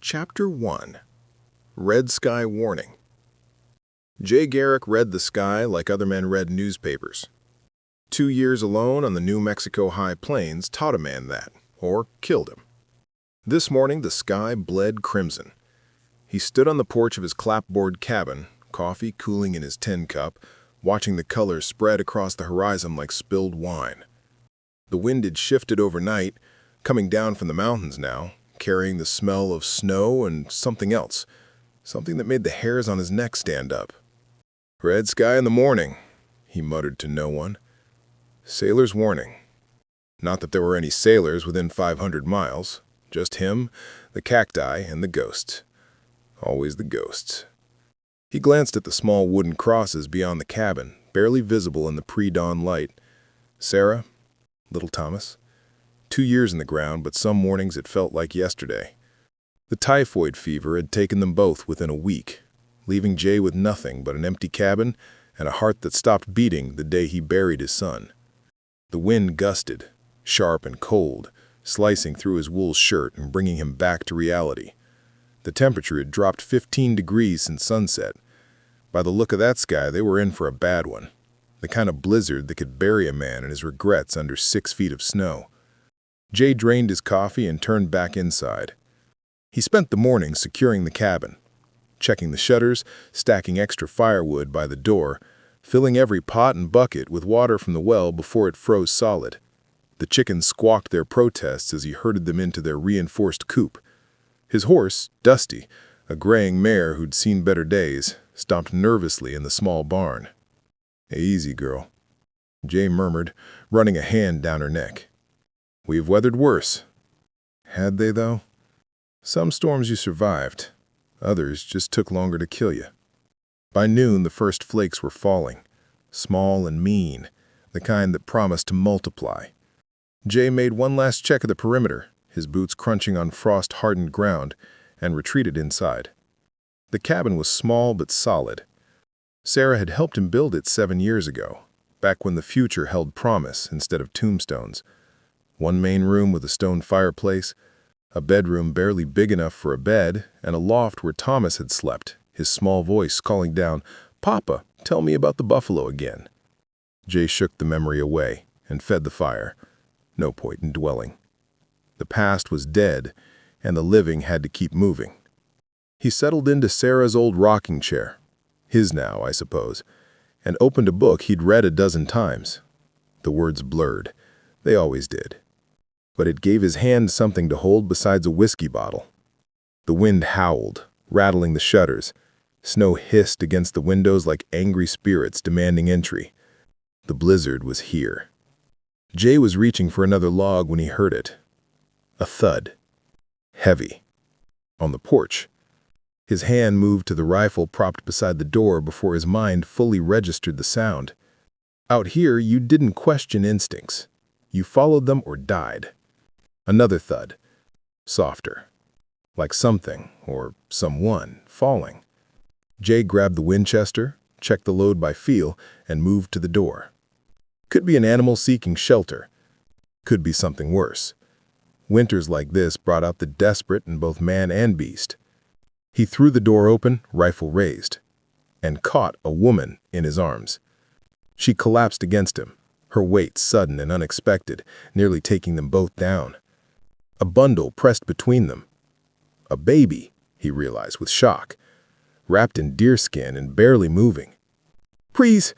Chapter 1 Red Sky Warning. Jay Garrick read the sky like other men read newspapers. 2 years alone on the New Mexico high plains taught a man that, or killed him. This morning the sky bled crimson. He stood on the porch of his clapboard cabin, coffee cooling in his tin cup, watching the colors spread across the horizon like spilled wine. The wind had shifted overnight, coming down from the mountains now, carrying the smell of snow and something else, something that made the hairs on his neck stand up. "Red sky in the morning," he muttered to no one. Sailor's warning. Not that there were any sailors within 500 miles, just him, the cacti, and the ghosts. Always the ghosts. He glanced at the small wooden crosses beyond the cabin, barely visible in the pre-dawn light. Sarah, little Thomas. 2 years in the ground, but some mornings it felt like yesterday. The typhoid fever had taken them both within a week, leaving Jay with nothing but an empty cabin and a heart that stopped beating the day he buried his son. The wind gusted, sharp and cold, slicing through his wool shirt and bringing him back to reality. The temperature had dropped 15 degrees since sunset. By the look of that sky, they were in for a bad one, the kind of blizzard that could bury a man and his regrets under 6 feet of snow. Jay drained his coffee and turned back inside. He spent the morning securing the cabin, checking the shutters, stacking extra firewood by the door, filling every pot and bucket with water from the well before it froze solid. The chickens squawked their protests as he herded them into their reinforced coop. His horse, Dusty, a graying mare who'd seen better days, stomped nervously in the small barn. "Easy, girl," Jay murmured, running a hand down her neck. "We've weathered worse." Had they, though? Some storms you survived. Others just took longer to kill you. By noon, the first flakes were falling, small and mean, the kind that promised to multiply. Jay made one last check of the perimeter, his boots crunching on frost-hardened ground, and retreated inside. The cabin was small but solid. Sarah had helped him build it 7 years ago, back when the future held promise instead of tombstones. One main room with a stone fireplace, a bedroom barely big enough for a bed, and a loft where Thomas had slept, his small voice calling down, "Papa, tell me about the buffalo again." Jay shook the memory away and fed the fire. No point in dwelling. The past was dead, and the living had to keep moving. He settled into Sarah's old rocking chair, his now, I suppose, and opened a book he'd read a dozen times. The words blurred. They always did. But it gave his hand something to hold besides a whiskey bottle. The wind howled, rattling the shutters. Snow hissed against the windows like angry spirits demanding entry. The blizzard was here. Jay was reaching for another log when he heard it. A thud. Heavy. On the porch. His hand moved to the rifle propped beside the door before his mind fully registered the sound. Out here, you didn't question instincts. You followed them or died. Another thud. Softer. Like something, or someone, falling. Jay grabbed the Winchester, checked the load by feel, and moved to the door. Could be an animal seeking shelter. Could be something worse. Winters like this brought out the desperate in both man and beast. He threw the door open, rifle raised, and caught a woman in his arms. She collapsed against him, her weight sudden and unexpected, nearly taking them both down. A bundle pressed between them. A baby, he realized with shock, wrapped in deerskin and barely moving. "Please,"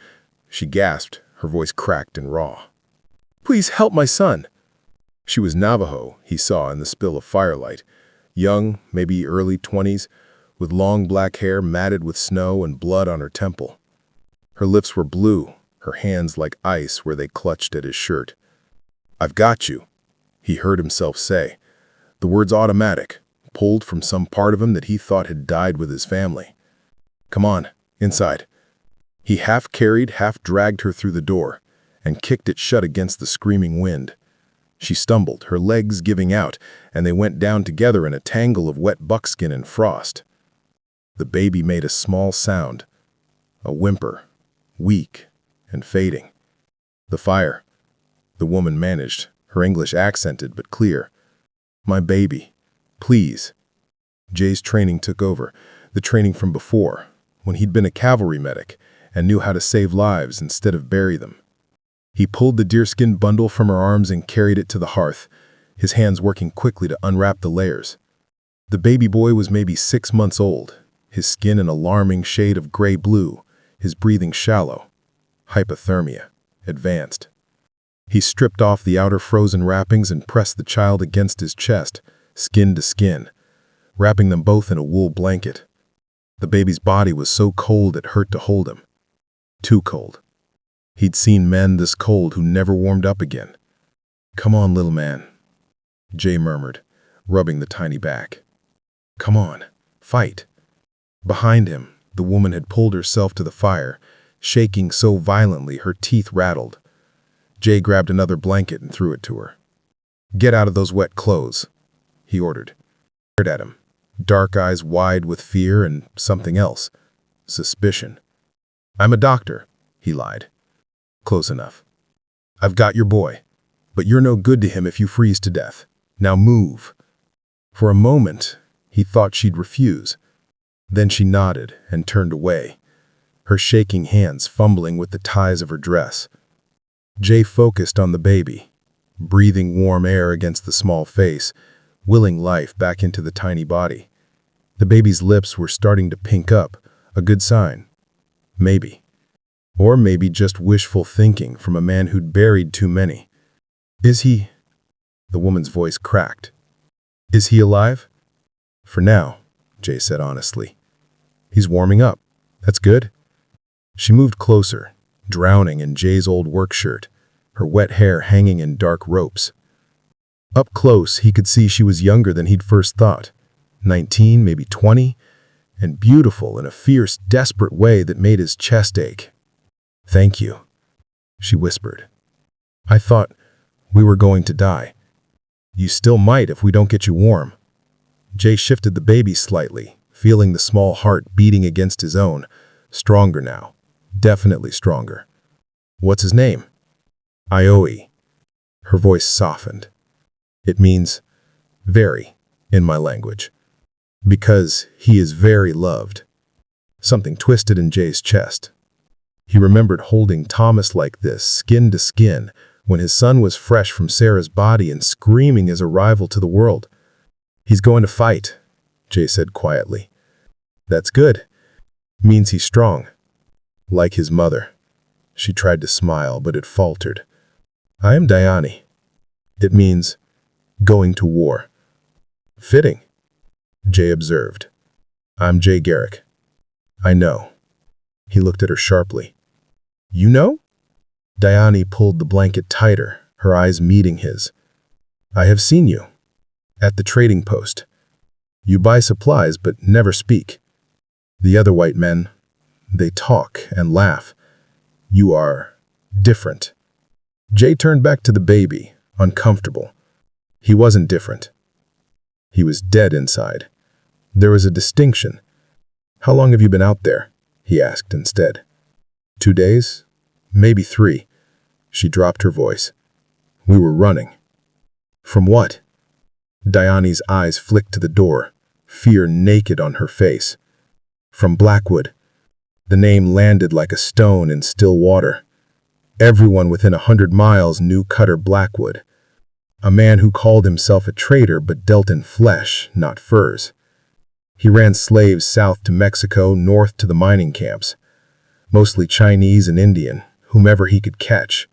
she gasped, her voice cracked and raw. "Please help my son." She was Navajo, he saw in the spill of firelight, young, maybe early 20s, with long black hair matted with snow and blood on her temple. Her lips were blue, her hands like ice where they clutched at his shirt. "I've got you," he heard himself say, the words automatic, pulled from some part of him that he thought had died with his family. "Come on, inside." He half carried, half dragged her through the door, and kicked it shut against the screaming wind. She stumbled, her legs giving out, and they went down together in a tangle of wet buckskin and frost. The baby made a small sound, a whimper, weak and fading. "The fire," the woman managed, her English accented but clear. "My baby, please." Jay's training took over, the training from before, when he'd been a cavalry medic and knew how to save lives instead of bury them. He pulled the deerskin bundle from her arms and carried it to the hearth, his hands working quickly to unwrap the layers. The baby boy was maybe 6 months old, his skin an alarming shade of gray-blue, his breathing shallow. Hypothermia. Advanced. He stripped off the outer frozen wrappings and pressed the child against his chest, skin to skin, wrapping them both in a wool blanket. The baby's body was so cold it hurt to hold him. Too cold. He'd seen men this cold who never warmed up again. "Come on, little man," Jay murmured, rubbing the tiny back. "Come on, fight." Behind him, the woman had pulled herself to the fire, shaking so violently her teeth rattled. Jay grabbed another blanket and threw it to her. "Get out of those wet clothes," he ordered. She stared at him, dark eyes wide with fear and something else. Suspicion. "I'm a doctor," he lied. "Close enough. I've got your boy, but you're no good to him if you freeze to death. Now move." For a moment, he thought she'd refuse. Then she nodded and turned away, her shaking hands fumbling with the ties of her dress. Jay focused on the baby, breathing warm air against the small face, willing life back into the tiny body. The baby's lips were starting to pink up, a good sign. Maybe. Or maybe just wishful thinking from a man who'd buried too many. "Is he?" The woman's voice cracked. "Is he alive?" "For now," Jay said honestly. "He's warming up. That's good." She moved closer, drowning in Jay's old work shirt, her wet hair hanging in dark ropes. Up close, he could see she was younger than he'd first thought, 19, maybe 20, and beautiful in a fierce, desperate way that made his chest ache. "Thank you," she whispered. "I thought we were going to die." "You still might if we don't get you warm." Jay shifted the baby slightly, feeling the small heart beating against his own, stronger now, definitely stronger. "What's his name?" "Ioi." Her voice softened. "It means very in my language. Because he is very loved." Something twisted in Jay's chest. He remembered holding Thomas like this, skin to skin, when his son was fresh from Sarah's body and screaming his arrival to the world. "He's going to fight," Jay said quietly. "That's good. Means he's strong. Like his mother." She tried to smile, but it faltered. "I am Diani." "It means going to war." "Fitting," Jay observed. "I'm Jay Garrick." "I know." He looked at her sharply. "You know?" Diani pulled the blanket tighter, her eyes meeting his. "I have seen you. At the trading post. You buy supplies but never speak. The other white men, they talk and laugh. You are different." Jay turned back to the baby, uncomfortable. He wasn't different. He was dead inside. There was a distinction. "How long have you been out there?" he asked instead. 2 days? Maybe 3. She dropped her voice. "We were running." "From what?" Diani's eyes flicked to the door, fear naked on her face. "From Blackwood." The name landed like a stone in still water. Everyone within 100 miles knew Cutter Blackwood, a man who called himself a trader but dealt in flesh, not furs. He ran slaves south to Mexico, north to the mining camps, mostly Chinese and Indian, whomever he could catch.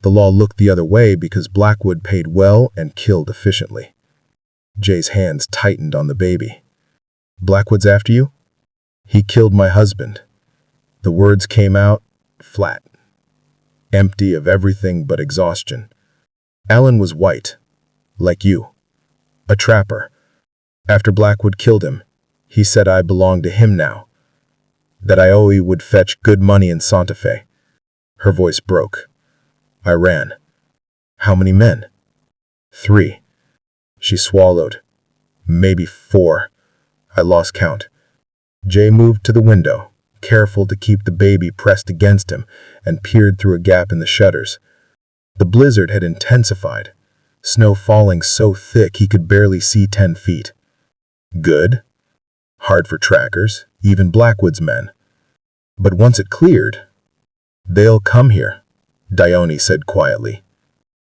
The law looked the other way because Blackwood paid well and killed efficiently. Jay's hands tightened on the baby. "Blackwood's after you?" "He killed my husband." The words came out flat, empty of everything but exhaustion. "Alan was white, like you. A trapper. After Blackwood killed him, he said I belonged to him now. That I owe he would fetch good money in Santa Fe." Her voice broke. "I ran." "How many men?" 3. She swallowed. "Maybe 4. I lost count." Jay moved to the window, careful to keep the baby pressed against him, and peered through a gap in the shutters. The blizzard had intensified, snow falling so thick he could barely see 10 feet. Good. Hard for trackers, even Blackwood's men. But once it cleared, they'll come here, Dione said quietly.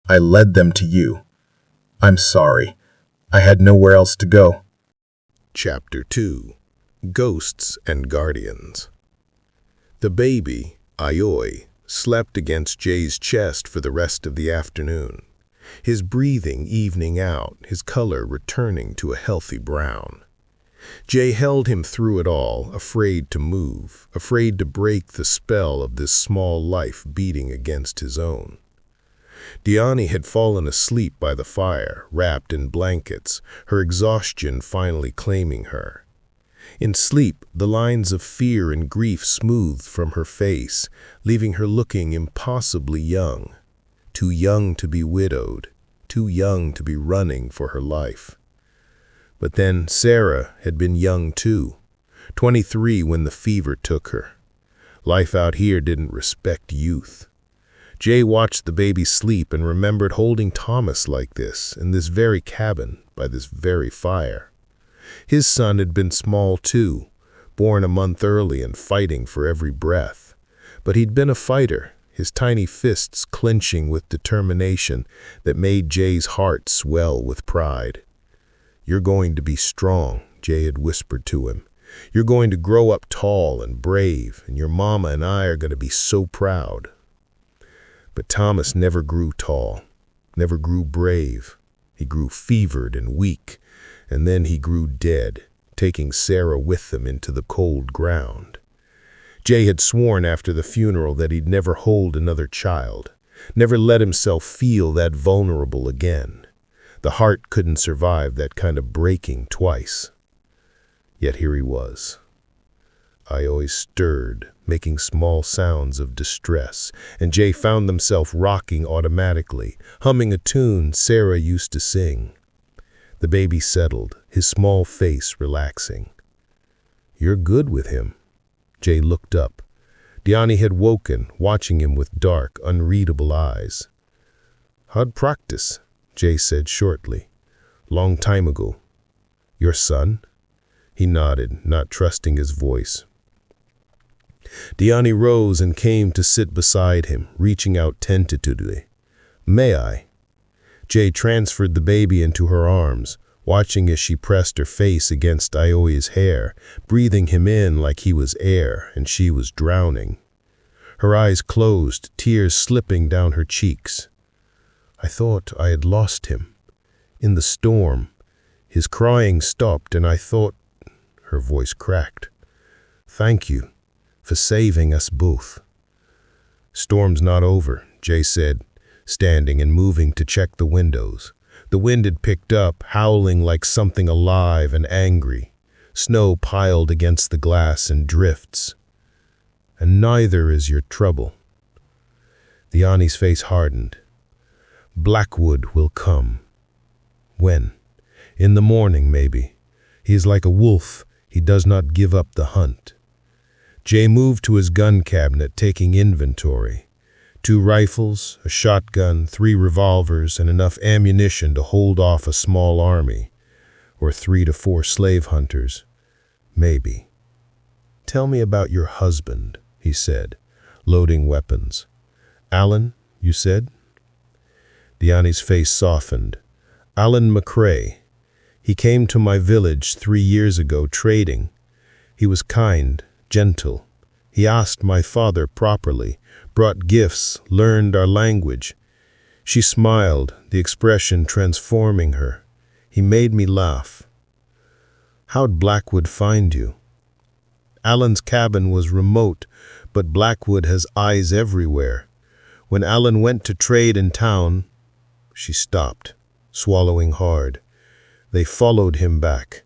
I led them to you. I'm sorry. I had nowhere else to go. Chapter 2. Ghosts and Guardians. The baby, Ioi, slept against Jay's chest for the rest of the afternoon, his breathing evening out, his color returning to a healthy brown. Jay held him through it all, afraid to move, afraid to break the spell of this small life beating against his own. Dione had fallen asleep by the fire, wrapped in blankets, her exhaustion finally claiming her. In sleep, the lines of fear and grief smoothed from her face, leaving her looking impossibly young. Too young to be widowed, too young to be running for her life. But then Sarah had been young too, 23 when the fever took her. Life out here didn't respect youth. Jay watched the baby sleep and remembered holding Thomas like this, in this very cabin, by this very fire. His son had been small too, born a month early and fighting for every breath. But he'd been a fighter, his tiny fists clenching with determination that made Jay's heart swell with pride. You're going to be strong, Jay had whispered to him. You're going to grow up tall and brave, and your mama and I are going to be so proud. But Thomas never grew tall, never grew brave. He grew fevered and weak, and then he grew dead, taking Sarah with them into the cold ground. Jay had sworn after the funeral that he'd never hold another child, never let himself feel that vulnerable again. The heart couldn't survive that kind of breaking twice. Yet here he was. Ioi stirred, making small sounds of distress, and Jay found himself rocking automatically, humming a tune Sarah used to sing. The baby settled, his small face relaxing. You're good with him. Jay looked up. Dione had woken, watching him with dark, unreadable eyes. How'd practice? Jay said shortly. Long time ago. Your son? He nodded, not trusting his voice. Dione rose and came to sit beside him, reaching out tentatively. May I? Jay transferred the baby into her arms, watching as she pressed her face against Ioi's hair, breathing him in like he was air and she was drowning. Her eyes closed, tears slipping down her cheeks. I thought I had lost him. In the storm, his crying stopped and I thought... Her voice cracked. Thank you for saving us both. Storm's not over, Jay said, standing and moving to check the windows. The wind had picked up, howling like something alive and angry. Snow piled against the glass in drifts. And neither is your trouble. Dione's face hardened. Blackwood will come. When? In the morning, maybe. He is like a wolf. He does not give up the hunt. Jay moved to his gun cabinet, taking inventory. 2 rifles, a shotgun, 3 revolvers, and enough ammunition to hold off a small army. Or 3 to 4 slave hunters. Maybe. Tell me about your husband, he said, loading weapons. Alan, you said? Dione's face softened. Alan McCrae. He came to my village 3 years ago trading. He was kind, gentle. He asked my father properly, brought gifts, learned our language. She smiled, the expression transforming her. He made me laugh. How'd Blackwood find you? Alan's cabin was remote, but Blackwood has eyes everywhere. When Alan went to trade in town, she stopped, swallowing hard. They followed him back,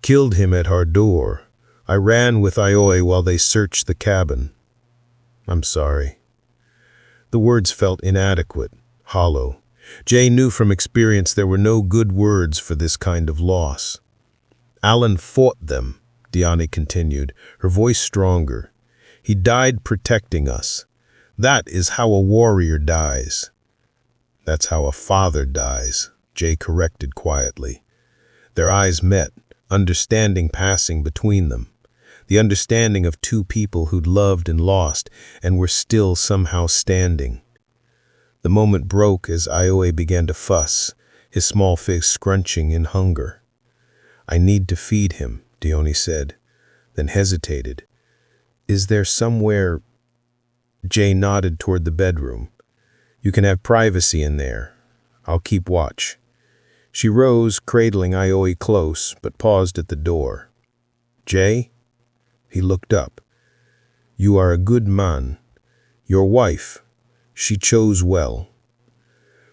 killed him at our door. I ran with Ioi while they searched the cabin. I'm sorry. The words felt inadequate, hollow. Jay knew from experience there were no good words for this kind of loss. Alan fought them, Dione continued, her voice stronger. He died protecting us. That is how a warrior dies. That's how a father dies, Jay corrected quietly. Their eyes met, understanding passing between them. The understanding of two people who'd loved and lost and were still somehow standing. The moment broke as Ioe began to fuss, his small face scrunching in hunger. "I need to feed him," Dione said, then hesitated. "Is there somewhere—" Jay nodded toward the bedroom. "You can have privacy in there. I'll keep watch." She rose, cradling Ioe close, but paused at the door. "Jay?" He looked up. "You are a good man. Your wife, she chose well."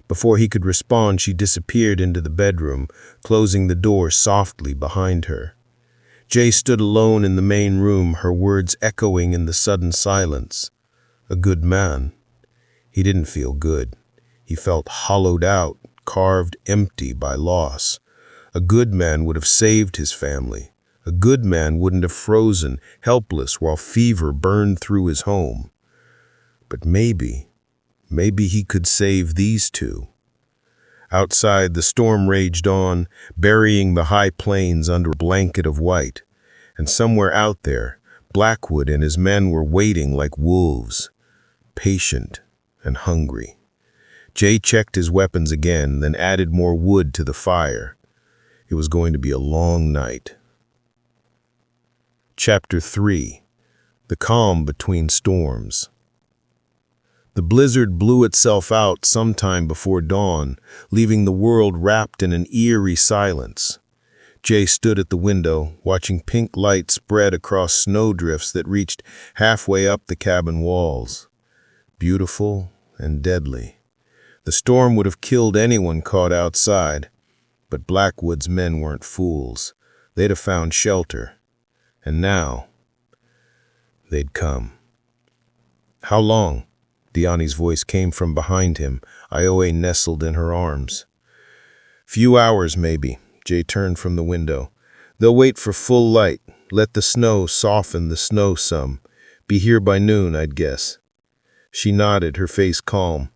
Before he could respond, she disappeared into the bedroom, closing the door softly behind her. Jay stood alone in the main room, her words echoing in the sudden silence. A good man. He didn't feel good. He felt hollowed out, carved empty by loss. A good man would have saved his family. A good man wouldn't have frozen, helpless, while fever burned through his home. But maybe he could save these two. Outside, the storm raged on, burying the high plains under a blanket of white. And somewhere out there, Blackwood and his men were waiting like wolves, patient and hungry. Jay checked his weapons again, then added more wood to the fire. It was going to be a long night. Chapter 3. The Calm Between Storms. The blizzard blew itself out sometime before dawn, leaving the world wrapped in an eerie silence. Jay stood at the window, watching pink light spread across snowdrifts that reached halfway up the cabin walls. Beautiful and deadly. The storm would have killed anyone caught outside, but Blackwood's men weren't fools. They'd have found shelter. And now, they'd come. "How long?" Dionne's voice came from behind him, Ioe nestled in her arms. "Few hours, maybe." Jay turned from the window. "They'll wait for full light, let the snow soften the snow some. Be here by noon, I'd guess." She nodded, her face calm.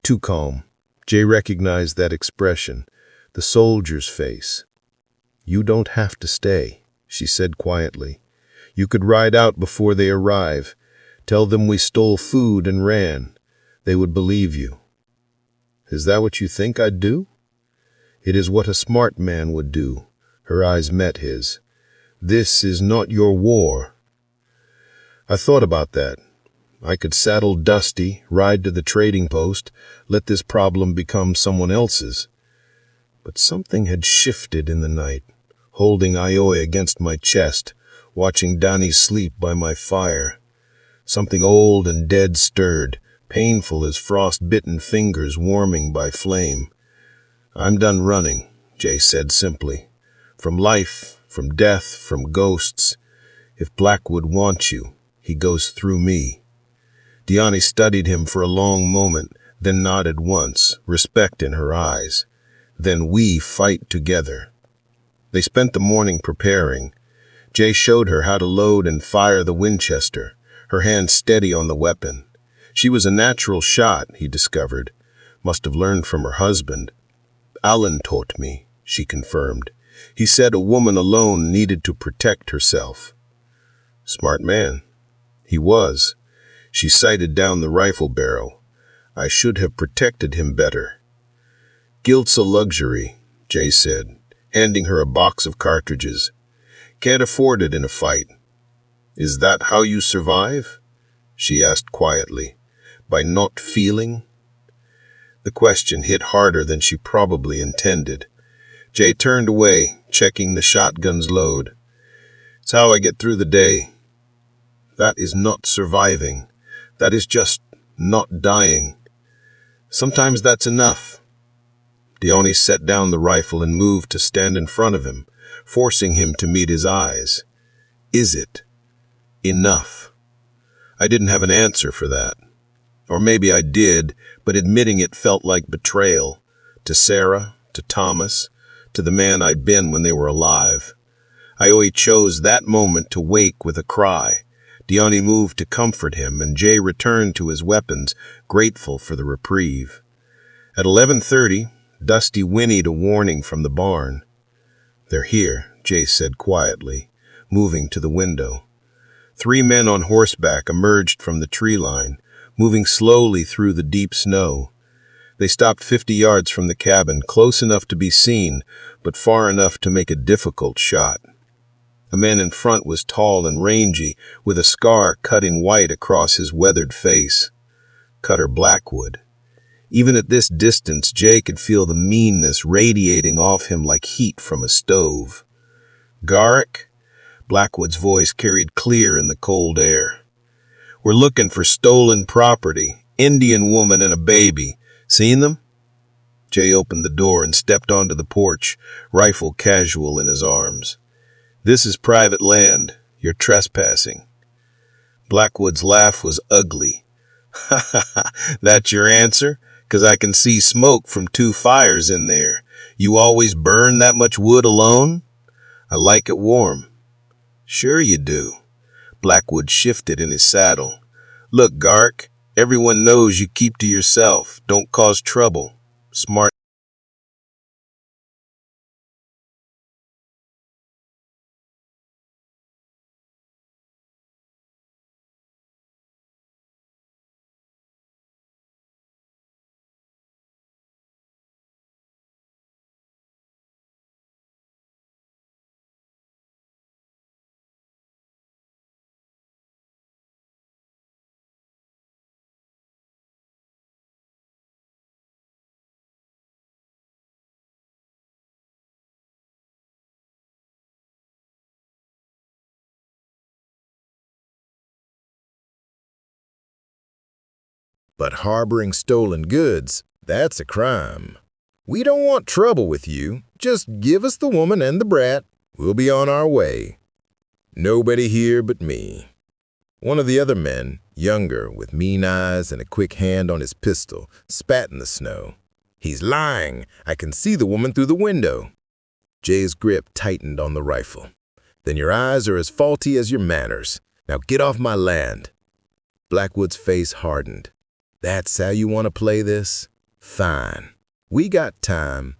Too calm. Jay recognized that expression, the soldier's face. "You don't have to stay," she said quietly. "You could ride out before they arrive. Tell them we stole food and ran. They would believe you." "Is that what you think I'd do?" "It is what a smart man would do." Her eyes met his. "This is not your war." "I thought about that. I could saddle Dusty, ride to the trading post, let this problem become someone else's." But something had shifted in the night, holding Ioe against my chest, watching Danny sleep by my fire. Something old and dead stirred, painful as frost-bitten fingers warming by flame. "I'm done running," Jay said simply. "From life, from death, from ghosts. If Blackwood wants you, he goes through me." Dione studied him for a long moment, then nodded once, respect in her eyes. "Then we fight together." They spent the morning preparing. Jay showed her how to load and fire the Winchester, her hand steady on the weapon. She was a natural shot, he discovered. Must have learned from her husband. "Alan taught me," she confirmed. "He said a woman alone needed to protect herself." Smart man. He was. She sighted down the rifle barrel. "I should have protected him better." "Guilt's a luxury," Jay said, handing her a box of cartridges. "Can't afford it in a fight." "Is that how you survive?" she asked quietly. "By not feeling?" The question hit harder than she probably intended. Jay turned away, checking the shotgun's load. "It's how I get through the day." "That is not surviving. That is just not dying." "Sometimes that's enough." Dione set down the rifle and moved to stand in front of him, forcing him to meet his eyes. "Is it enough?" I didn't have an answer for that. Or maybe I did, but admitting it felt like betrayal. To Sarah, to Thomas, to the man I'd been when they were alive. Ioe chose that moment to wake with a cry. Dione moved to comfort him, and Jay returned to his weapons, grateful for the reprieve. At 11:30, Dusty whinnied a warning from the barn. "They're here," Jay said quietly, moving to the window. 3 men on horseback emerged from the tree line, moving slowly through the deep snow. They stopped 50 yards from the cabin, close enough to be seen, but far enough to make a difficult shot. The man in front was tall and rangy, with a scar cutting white across his weathered face. Cutter Blackwood. Even at this distance, Jay could feel the meanness radiating off him like heat from a stove. Garrick? Blackwood's voice carried clear in the cold air. We're looking for stolen property, Indian woman and a baby. Seen them? Jay opened the door and stepped onto the porch, rifle casual in his arms. This is private land. You're trespassing. Blackwood's laugh was ugly. Ha ha ha, that's your answer? 'Cause I can see smoke from 2 fires in there. You always burn that much wood alone? I like it warm. Sure you do. Blackwood shifted in his saddle. Look, Garrick, everyone knows you keep to yourself. Don't cause trouble. Smart. But harboring stolen goods, that's a crime. We don't want trouble with you. Just give us the woman and the brat. We'll be on our way. Nobody here but me. One of the other men, younger, with mean eyes and a quick hand on his pistol, spat in the snow. He's lying. I can see the woman through the window. Jay's grip tightened on the rifle. Then your eyes are as faulty as your manners. Now get off my land. Blackwood's face hardened. That's how you want to play this? Fine. We got time.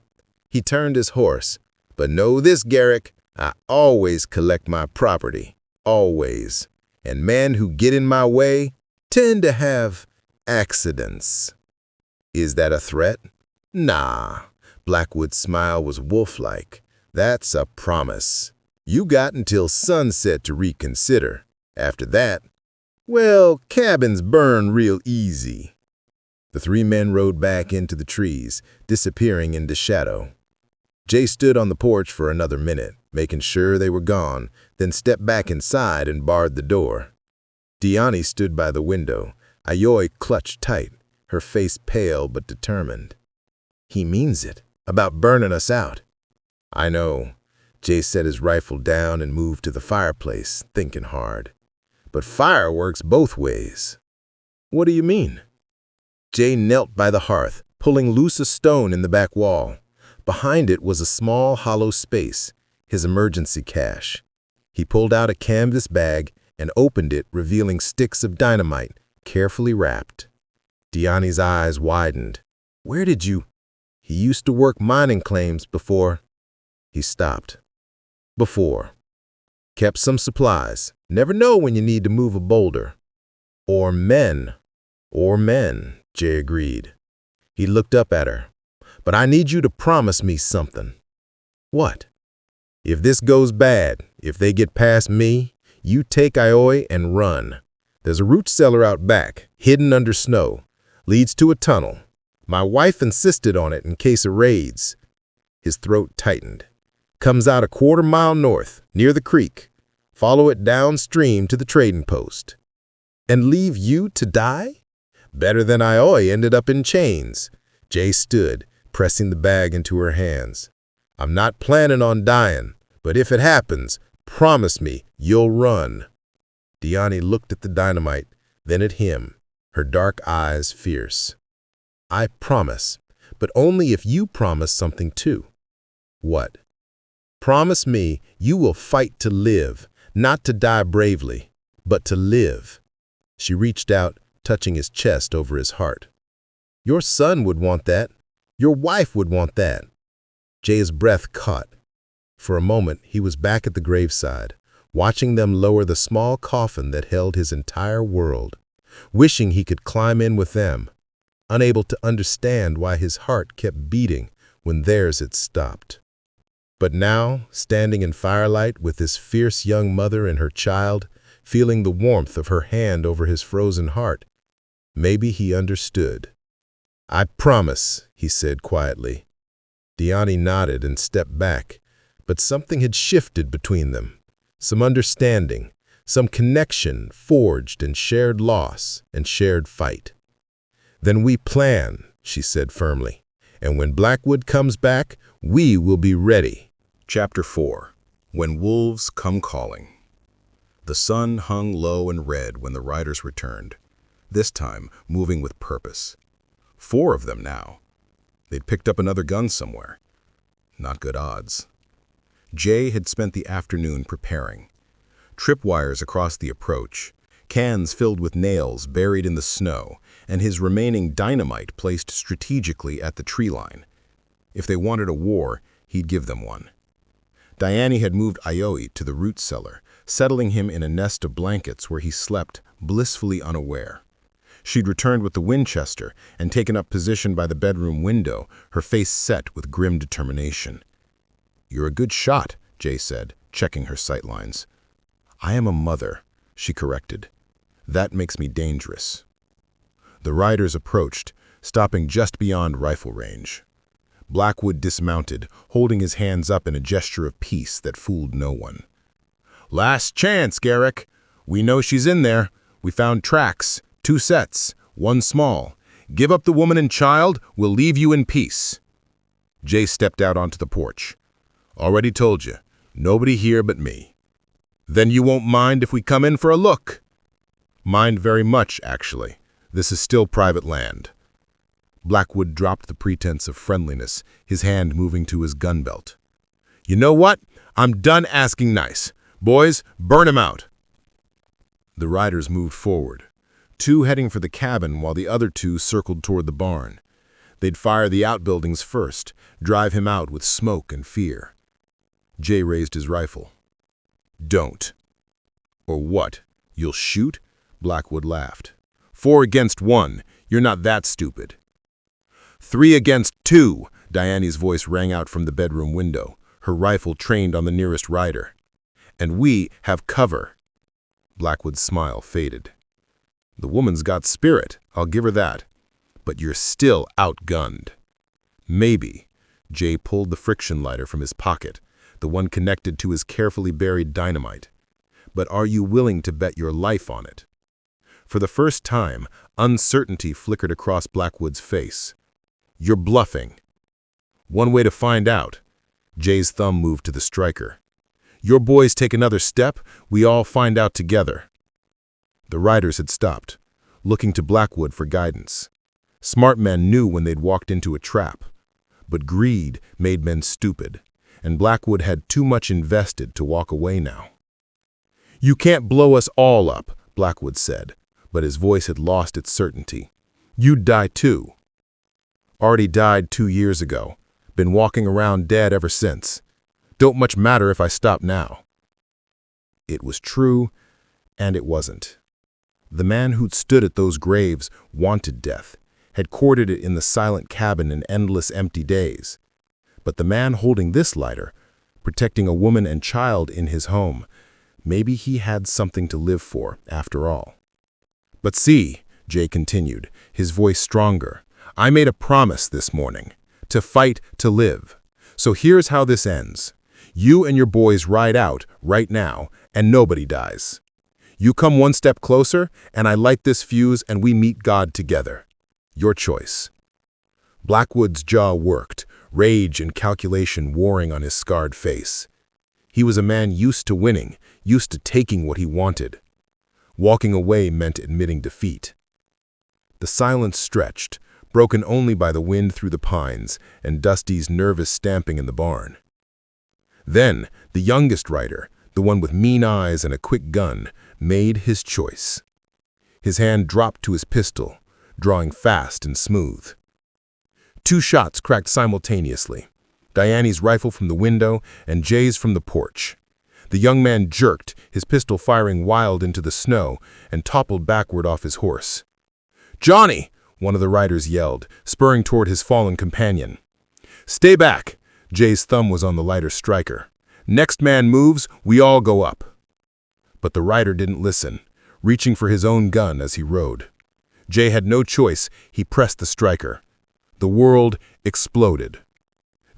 He turned his horse. But know this, Garrick, I always collect my property. Always. And men who get in my way tend to have accidents. Is that a threat? Nah. Blackwood's smile was wolf-like. That's a promise. You got until sunset to reconsider. After that, well, cabins burn real easy. The 3 men rode back into the trees, disappearing into shadow. Jay stood on the porch for another minute, making sure they were gone, then stepped back inside and barred the door. Diani stood by the window, Ayoy clutched tight, her face pale but determined. He means it, about burning us out. I know. Jay set his rifle down and moved to the fireplace, thinking hard. But fire works both ways. What do you mean? Jay knelt by the hearth, pulling loose a stone in the back wall. Behind it was a small hollow space, his emergency cache. He pulled out a canvas bag and opened it, revealing sticks of dynamite, carefully wrapped. Diani's eyes widened. Where did you? He used to work mining claims before. He stopped. Before. Kept some supplies. Never know when you need to move a boulder. Or men, Jay agreed. He looked up at her. But I need you to promise me something. What? If this goes bad, if they get past me, you take Ayoy and run. There's a root cellar out back, hidden under snow. Leads to a tunnel. My wife insisted on it in case of raids. His throat tightened. Comes out a quarter-mile north, near the creek. Follow it downstream to the trading post. And leave you to die? Better than Ayoy ended up in chains. Jay stood, pressing the bag into her hands. I'm not planning on dying, but if it happens, promise me you'll run. Diani looked at the dynamite, then at him, her dark eyes fierce. I promise, but only if you promise something too. What? Promise me you will fight to live, not to die bravely, but to live. She reached out, touching his chest over his heart. Your son would want that. Your wife would want that. Jay's breath caught. For a moment, he was back at the graveside, watching them lower the small coffin that held his entire world, wishing he could climb in with them, unable to understand why his heart kept beating when theirs had stopped. But now, standing in firelight with his fierce young mother and her child, feeling the warmth of her hand over his frozen heart, maybe he understood. "I promise," he said quietly. Diani nodded and stepped back, but something had shifted between them. Some understanding, some connection forged in shared loss and shared fight. "Then we plan," she said firmly, "and when Blackwood comes back, we will be ready." Chapter 4. When Wolves Come Calling. The sun hung low and red when the riders returned, this time moving with purpose. 4 of them now. They'd picked up another gun somewhere. Not good odds. Jay had spent the afternoon preparing. Tripwires across the approach, cans filled with nails buried in the snow, and his remaining dynamite placed strategically at the tree line. If they wanted a war, he'd give them one. Diani had moved Ioi to the root cellar, settling him in a nest of blankets where he slept, blissfully unaware. She'd returned with the Winchester and taken up position by the bedroom window, her face set with grim determination. "You're a good shot," Jay said, checking her sightlines. "I am a mother," she corrected. "That makes me dangerous." The riders approached, stopping just beyond rifle range. Blackwood dismounted, holding his hands up in a gesture of peace that fooled no one. "Last chance, Garrick. We know she's in there. We found tracks, 2 sets, 1 small. Give up the woman and child, we'll leave you in peace." Jay stepped out onto the porch. "Already told you, nobody here but me." "Then you won't mind if we come in for a look?" "Mind very much, actually. This is still private land." Blackwood dropped the pretense of friendliness, his hand moving to his gun belt. "You know what? I'm done asking nice. Boys, burn him out." The riders moved forward, 2 heading for the cabin while the other 2 circled toward the barn. They'd fire the outbuildings first, drive him out with smoke and fear. Jay raised his rifle. "Don't." "Or what? You'll shoot?" Blackwood laughed. 4 against 1. You're not that stupid." 3 against 2, Diani's voice rang out from the bedroom window, her rifle trained on the nearest rider. "And we have cover." Blackwood's smile faded. "The woman's got spirit, I'll give her that. But you're still outgunned." "Maybe." Jay pulled the friction lighter from his pocket, the one connected to his carefully buried dynamite. "But are you willing to bet your life on it?" For the first time, uncertainty flickered across Blackwood's face. "You're bluffing." "One way to find out." Jay's thumb moved to the striker. "Your boys take another step, we all find out together." The riders had stopped, looking to Blackwood for guidance. Smart men knew when they'd walked into a trap. But greed made men stupid, and Blackwood had too much invested to walk away now. "You can't blow us all up," Blackwood said, but his voice had lost its certainty. "You'd die too." "Already died 2 years ago. Been walking around dead ever since. Don't much matter if I stop now." It was true, and it wasn't. The man who'd stood at those graves wanted death, had courted it in the silent cabin in endless empty days. But the man holding this lighter, protecting a woman and child in his home, maybe he had something to live for after all. "But see," Jay continued, his voice stronger, "I made a promise this morning. To fight, to live. So here's how this ends. You and your boys ride out, right now, and nobody dies. You come 1 step closer, and I light this fuse and we meet God together. Your choice." Blackwood's jaw worked, rage and calculation warring on his scarred face. He was a man used to winning, used to taking what he wanted. Walking away meant admitting defeat. The silence stretched, broken only by the wind through the pines and Dusty's nervous stamping in the barn. Then, the youngest rider, the one with mean eyes and a quick gun, made his choice. His hand dropped to his pistol, drawing fast and smooth. 2 shots cracked simultaneously. Diane's rifle from the window and Jay's from the porch. The young man jerked, his pistol firing wild into the snow, and toppled backward off his horse. "Johnny!" one of the riders yelled, spurring toward his fallen companion. "Stay back!" Jay's thumb was on the lighter striker. "Next man moves, we all go up." But the rider didn't listen, reaching for his own gun as he rode. Jay had no choice, he pressed the striker. The world exploded.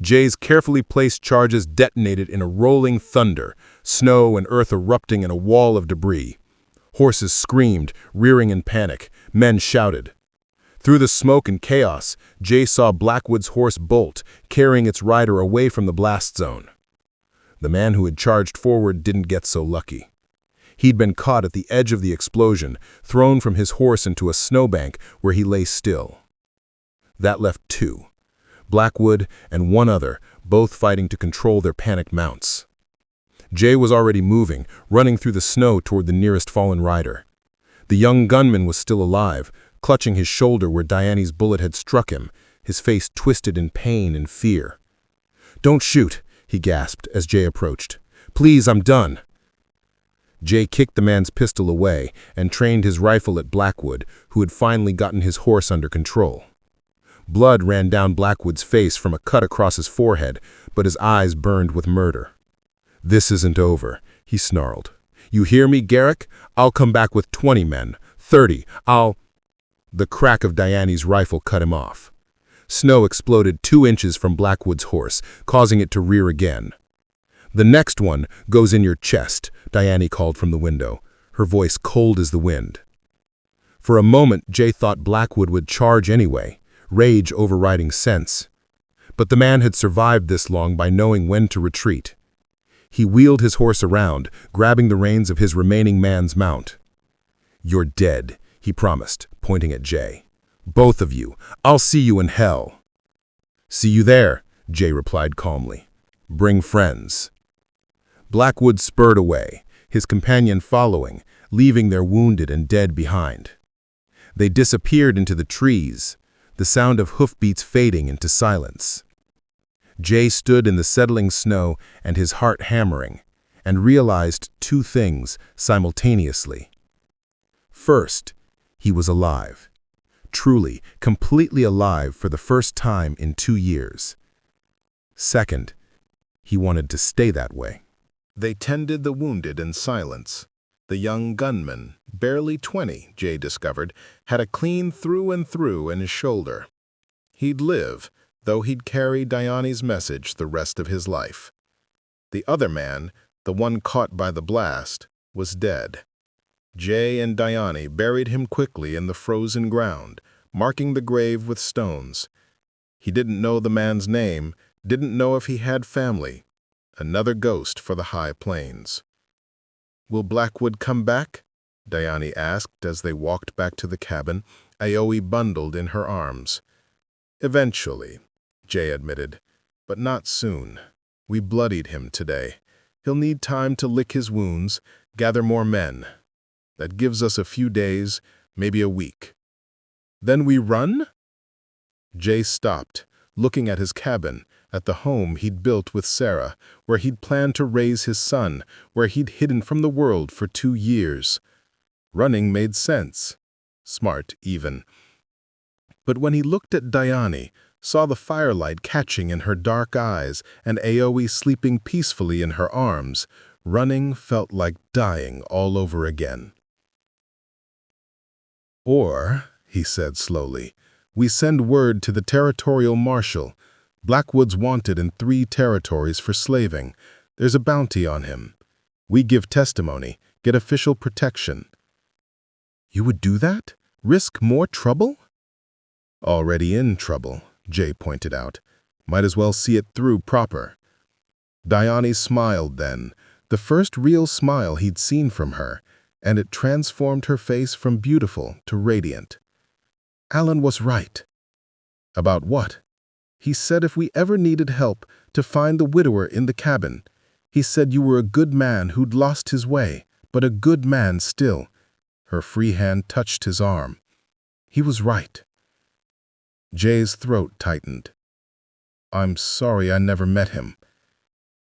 Jay's carefully placed charges detonated in a rolling thunder, snow and earth erupting in a wall of debris. Horses screamed, rearing in panic. Men shouted. Through the smoke and chaos, Jay saw Blackwood's horse bolt, carrying its rider away from the blast zone. The man who had charged forward didn't get so lucky. He'd been caught at the edge of the explosion, thrown from his horse into a snowbank where he lay still. That left two, Blackwood and one other, both fighting to control their panicked mounts. Jay was already moving, running through the snow toward the nearest fallen rider. The young gunman was still alive, clutching his shoulder where Diane's bullet had struck him, his face twisted in pain and fear. "Don't shoot," he gasped as Jay approached. "Please, I'm done." Jay kicked the man's pistol away and trained his rifle at Blackwood, who had finally gotten his horse under control. Blood ran down Blackwood's face from a cut across his forehead, but his eyes burned with murder. "This isn't over," he snarled. "You hear me, Garrick? I'll come back with 20 men, 30, The crack of Diane's rifle cut him off. Snow exploded 2 inches from Blackwood's horse, causing it to rear again. "The next one goes in your chest," Diane called from the window, her voice cold as the wind. For a moment, Jay thought Blackwood would charge anyway, rage overriding sense. But the man had survived this long by knowing when to retreat. He wheeled his horse around, grabbing the reins of his remaining man's mount. "You're dead," he promised, pointing at Jay. "Both of you. I'll see you in hell." "See you there," Jay replied calmly. "Bring friends." Blackwood spurred away, his companion following, leaving their wounded and dead behind. They disappeared into the trees, the sound of hoofbeats fading into silence. Jay stood in the settling snow and his heart hammering, and realized 2 things simultaneously. First, he was alive. Truly, completely alive for the first time in 2 years. Second, he wanted to stay that way. They tended the wounded in silence. The young gunman, barely 20, Jay discovered, had a clean through and through in his shoulder. He'd live, though he'd carry Diane's message the rest of his life. The other man, the one caught by the blast, was dead. Jay and Diane buried him quickly in the frozen ground, marking the grave with stones. He didn't know the man's name, didn't know if he had family. Another ghost for the high plains. "Will Blackwood come back?" Diane asked as they walked back to the cabin, Aoi bundled in her arms. "Eventually," Jay admitted, "but not soon. We bloodied him today. He'll need time to lick his wounds, gather more men. That gives us a few days, maybe a week. Then we run?" Jay stopped, looking at his cabin, at the home he'd built with Sarah, where he'd planned to raise his son, where he'd hidden from the world for 2 years. Running made sense. Smart, even. But when he looked at Diane, saw the firelight catching in her dark eyes and Aoi sleeping peacefully in her arms, running felt like dying all over again. "Or," he said slowly, "we send word to the territorial marshal. Blackwood's wanted in 3 territories for slaving. There's a bounty on him. We give testimony, get official protection." "You would do that? Risk more trouble?" "Already in trouble," Jay pointed out. "Might as well see it through proper." Diane smiled then, the first real smile he'd seen from her, and it transformed her face from beautiful to radiant. "Alan was right." "About what?" "He said if we ever needed help, to find the widower in the cabin. He said you were a good man who'd lost his way, but a good man still." Her free hand touched his arm. "He was right." Jay's throat tightened. I'm sorry I never met him.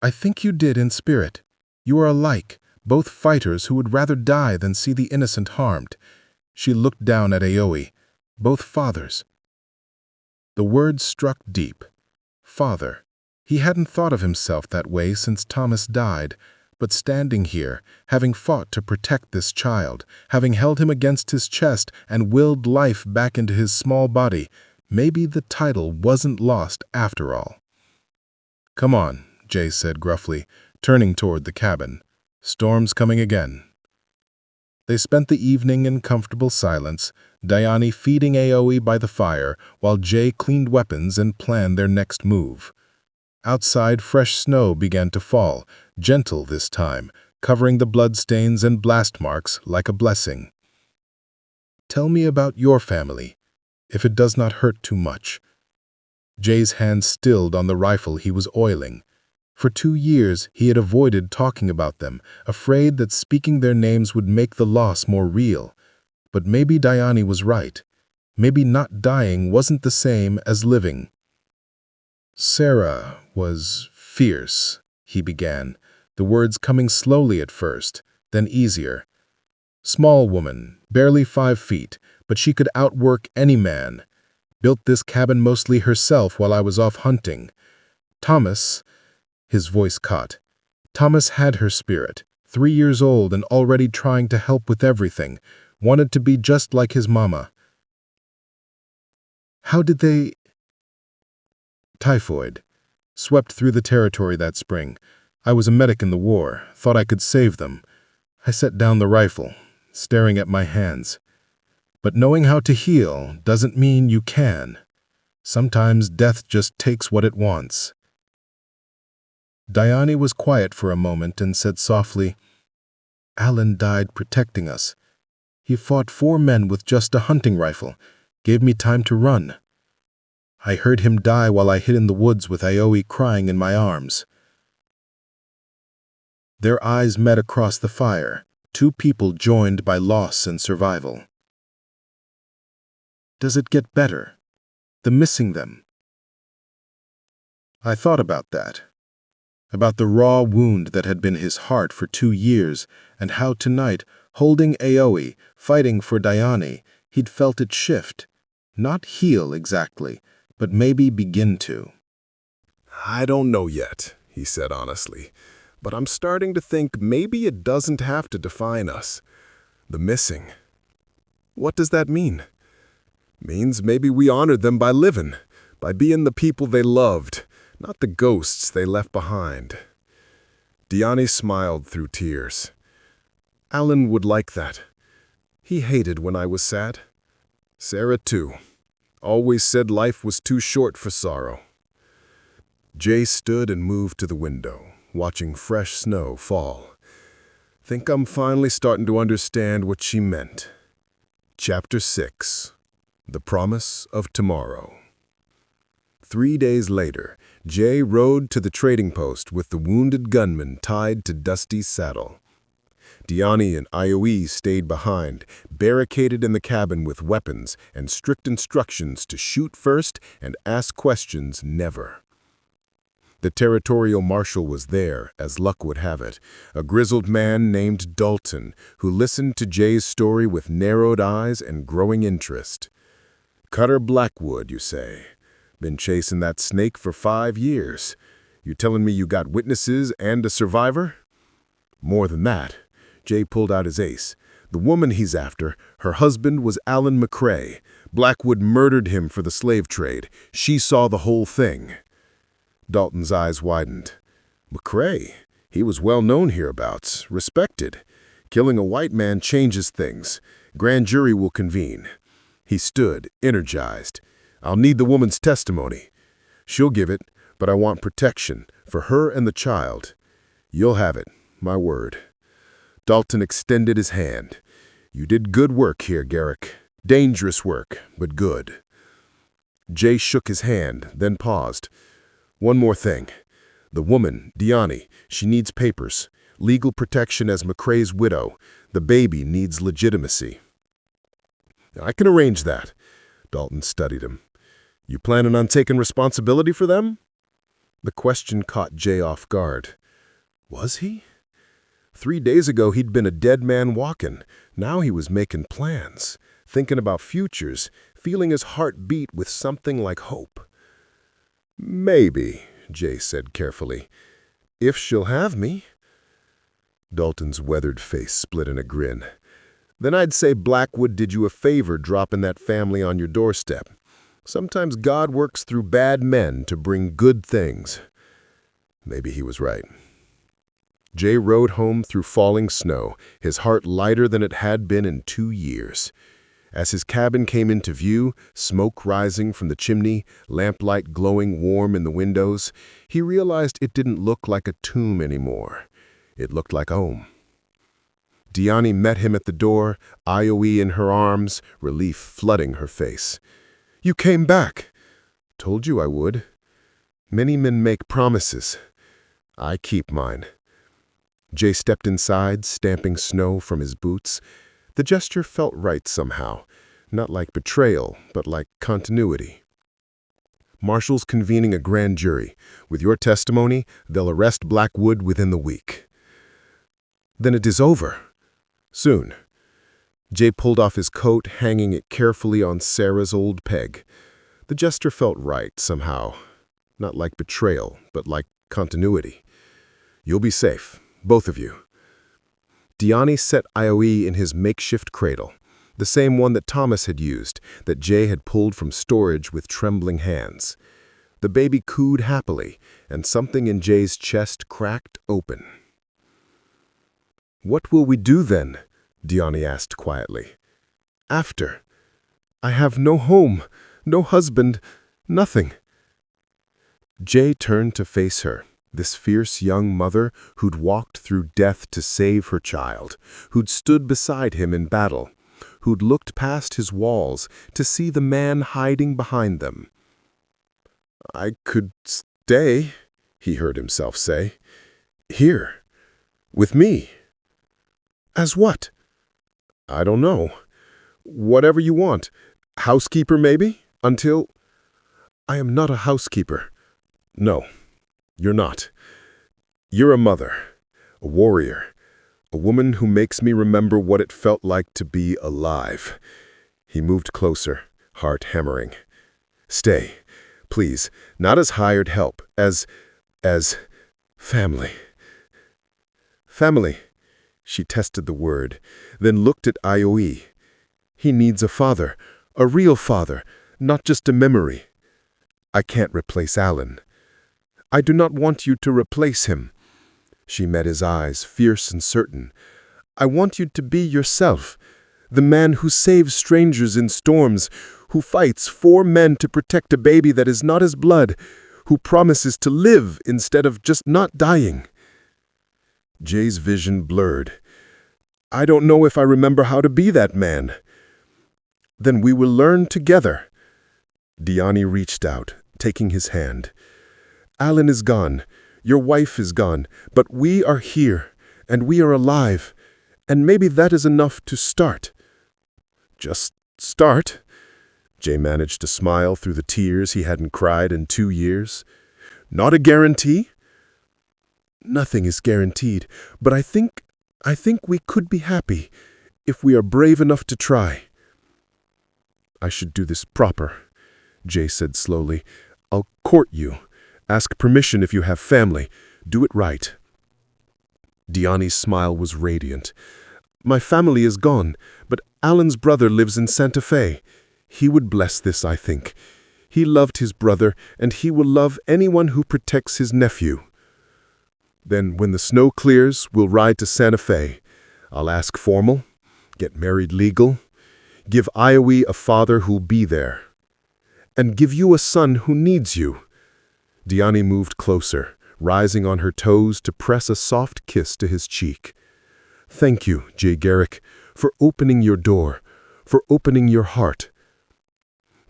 I think you did in spirit. You are alike, both fighters who would rather die than see the innocent harmed. She looked down at Aoi. Both fathers. The words struck deep. Father. He hadn't thought of himself that way since Thomas died, but standing here, having fought to protect this child, having held him against his chest and willed life back into his small body, maybe the title wasn't lost after all. Come on, Jay said gruffly, turning toward the cabin. Storm's coming again. They spent the evening in comfortable silence, Diane feeding Aoi by the fire, while Jay cleaned weapons and planned their next move. Outside, fresh snow began to fall, gentle this time, covering the bloodstains and blast marks like a blessing. Tell me about your family, if it does not hurt too much. Jay's hand stilled on the rifle he was oiling. For 2 years, he had avoided talking about them, afraid that speaking their names would make the loss more real. But maybe Diane was right. Maybe not dying wasn't the same as living. Sarah was fierce, he began, the words coming slowly at first, then easier. Small woman, barely 5 feet, but she could outwork any man. Built this cabin mostly herself while I was off hunting. Thomas, his voice caught. Thomas had her spirit, 3 years old and already trying to help with everything, wanted to be just like his mama. How did they... Typhoid. Swept through the territory that spring. I was a medic in the war, thought I could save them. I set down the rifle, staring at my hands. But knowing how to heal doesn't mean you can. Sometimes death just takes what it wants. Diane was quiet for a moment and said softly, Alan died protecting us. He fought 4 men with just a hunting rifle, gave me time to run. I heard him die while I hid in the woods with Aoi crying in my arms. Their eyes met across the fire, 2 people joined by loss and survival. Does it get better? The missing them? I thought about that. About the raw wound that had been his heart for 2 years, and how tonight, holding Aoi, fighting for Diane, he'd felt it shift. Not heal exactly, but maybe begin to. I don't know yet, he said honestly, but I'm starting to think maybe it doesn't have to define us. The missing. What does that mean? Means maybe we honored them by living, by being the people they loved, not the ghosts they left behind. Diane smiled through tears. Alan would like that. He hated when I was sad. Sarah too. Always said life was too short for sorrow. Jay stood and moved to the window, watching fresh snow fall. Think I'm finally starting to understand what she meant. Chapter 6. The Promise of Tomorrow. 3 days later, Jay rode to the trading post with the wounded gunman tied to Dusty's saddle. Diane and Aoi stayed behind, barricaded in the cabin with weapons and strict instructions to shoot first and ask questions never. The territorial marshal was there, as luck would have it, a grizzled man named Dalton, who listened to Jay's story with narrowed eyes and growing interest. Cutter Blackwood, you say? Been chasing that snake for 5 years. You telling me you got witnesses and a survivor? More than that. Jay pulled out his ace. The woman he's after, her husband was Alan McCrae. Blackwood murdered him for the slave trade. She saw the whole thing. Dalton's eyes widened. McCrae? He was well known hereabouts, respected. Killing a white man changes things. Grand jury will convene. He stood, energized. I'll need the woman's testimony. She'll give it, but I want protection for her and the child. You'll have it, my word. Dalton extended his hand. You did good work here, Garrick. Dangerous work, but good. Jay shook his hand, then paused. One more thing. The woman, Diane, she needs papers. Legal protection as McCrae's widow. The baby needs legitimacy. I can arrange that. Dalton studied him. You planning on taking responsibility for them? The question caught Jay off guard. Was he? 3 days ago he'd been a dead man walking. Now he was making plans, thinking about futures, feeling his heart beat with something like hope. "Maybe," Jay said carefully. "If she'll have me." Dalton's weathered face split in a grin. "Then I'd say Blackwood did you a favor dropping that family on your doorstep. Sometimes God works through bad men to bring good things." Maybe he was right. Jay rode home through falling snow, his heart lighter than it had been in 2 years. As his cabin came into view, smoke rising from the chimney, lamplight glowing warm in the windows, he realized it didn't look like a tomb anymore. It looked like home. Diani met him at the door, IOE in her arms, relief flooding her face. "You came back." "Told you I would. Many men make promises. I keep mine." Jay stepped inside, stamping snow from his boots. The gesture felt right somehow, not like betrayal, but like continuity. "Marshall's convening a grand jury. With your testimony, they'll arrest Blackwood within the week." "Then it is over." "Soon." Jay pulled off his coat, hanging it carefully on Sarah's old peg. The gesture felt right somehow, not like betrayal, but like continuity. "You'll be safe, both of you." Diani set IOE in his makeshift cradle, the same one that Thomas had used, that Jay had pulled from storage with trembling hands. The baby cooed happily, and something in Jay's chest cracked open. "What will we do then?" Diani asked quietly. "After. I have no home, no husband, nothing." Jay turned to face her, this fierce young mother who'd walked through death to save her child, who'd stood beside him in battle, who'd looked past his walls to see the man hiding behind them. "I could stay," he heard himself say. "Here, with me." "As what?" "I don't know. Whatever you want. Housekeeper, maybe? Until—" "I am not a housekeeper." "No, you're not. You're a mother, a warrior, a woman who makes me remember what it felt like to be alive." He moved closer, heart hammering. "Stay, please, not as hired help, as family." "Family." She tested the word, then looked at IOE. "He needs a father, a real father, not just a memory." "I can't replace Alan." "I do not want you to replace him." She met his eyes, fierce and certain. "I want you to be yourself, the man who saves strangers in storms, who fights 4 men to protect a baby that is not his blood, who promises to live instead of just not dying." Jay's vision blurred. "I don't know if I remember how to be that man." "Then we will learn together." Diani reached out, taking his hand. "Alan is gone, your wife is gone, but we are here, and we are alive, and maybe that is enough to start." "Just start?" Jay managed to smile through the tears he hadn't cried in 2 years. "Not a guarantee?" "Nothing is guaranteed, but I think we could be happy if we are brave enough to try." "I should do this proper," Jay said slowly. "I'll court you. Ask permission if you have family. Do it right." Diani's smile was radiant. "My family is gone, but Alan's brother lives in Santa Fe. He would bless this, I think. He loved his brother, and he will love anyone who protects his nephew." "Then when the snow clears, we'll ride to Santa Fe. I'll ask formal, get married legal, give IOE a father who'll be there, and give you a son who needs you." Diani moved closer, rising on her toes to press a soft kiss to his cheek. "Thank you, Jay Garrick, for opening your door, for opening your heart."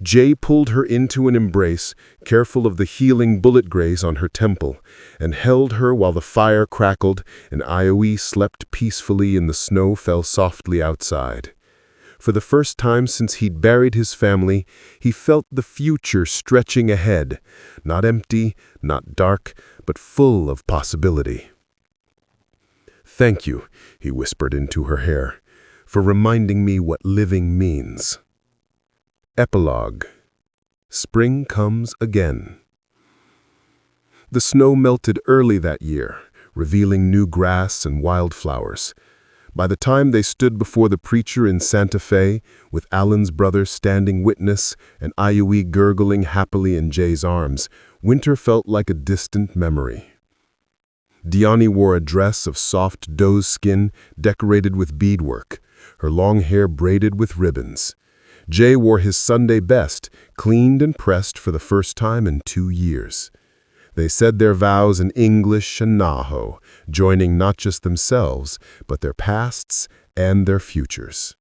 Jay pulled her into an embrace, careful of the healing bullet graze on her temple, and held her while the fire crackled and IOE slept peacefully and the snow fell softly outside. For the first time since he'd buried his family, he felt the future stretching ahead, not empty, not dark, but full of possibility. "Thank you," he whispered into her hair, "for reminding me what living means." Epilogue. Spring comes again. The snow melted early that year, revealing new grass and wildflowers. By the time they stood before the preacher in Santa Fe, with Alan's brother standing witness and Iui gurgling happily in Jay's arms, winter felt like a distant memory. Diani wore a dress of soft doe skin decorated with beadwork, her long hair braided with ribbons. Jay wore his Sunday best, cleaned and pressed for the first time in 2 years. They said their vows in English and Naho, joining not just themselves, but their pasts and their futures.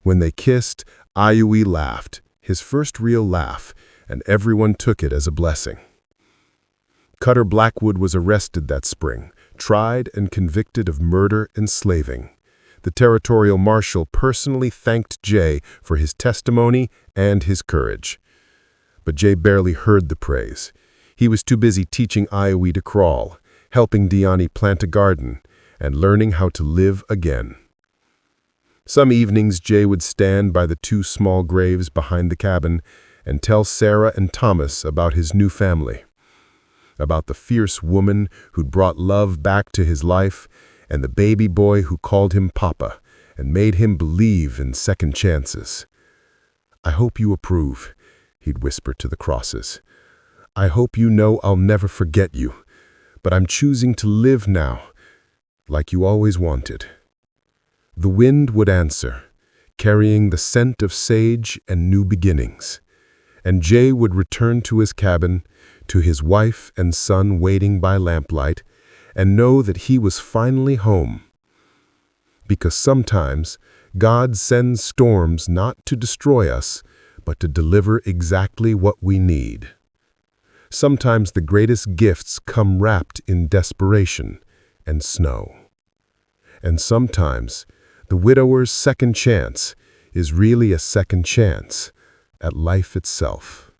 When they kissed, Iui laughed, his first real laugh, and everyone took it as a blessing. Cutter Blackwood was arrested that spring, tried and convicted of murder and slaving. The territorial marshal personally thanked Jay for his testimony and his courage. But Jay barely heard the praise. He was too busy teaching Iui to crawl, helping Diani plant a garden, and learning how to live again. Some evenings Jay would stand by the 2 small graves behind the cabin and tell Sarah and Thomas about his new family, about the fierce woman who'd brought love back to his life, and the baby boy who called him Papa and made him believe in second chances. "I hope you approve," he'd whisper to the crosses. "I hope you know I'll never forget you, but I'm choosing to live now, like you always wanted." The wind would answer, carrying the scent of sage and new beginnings, and Jay would return to his cabin, to his wife and son waiting by lamplight, and know that he was finally home. Because sometimes God sends storms not to destroy us, but to deliver exactly what we need. Sometimes the greatest gifts come wrapped in desperation and snow. And sometimes the widower's second chance is really a second chance at life itself.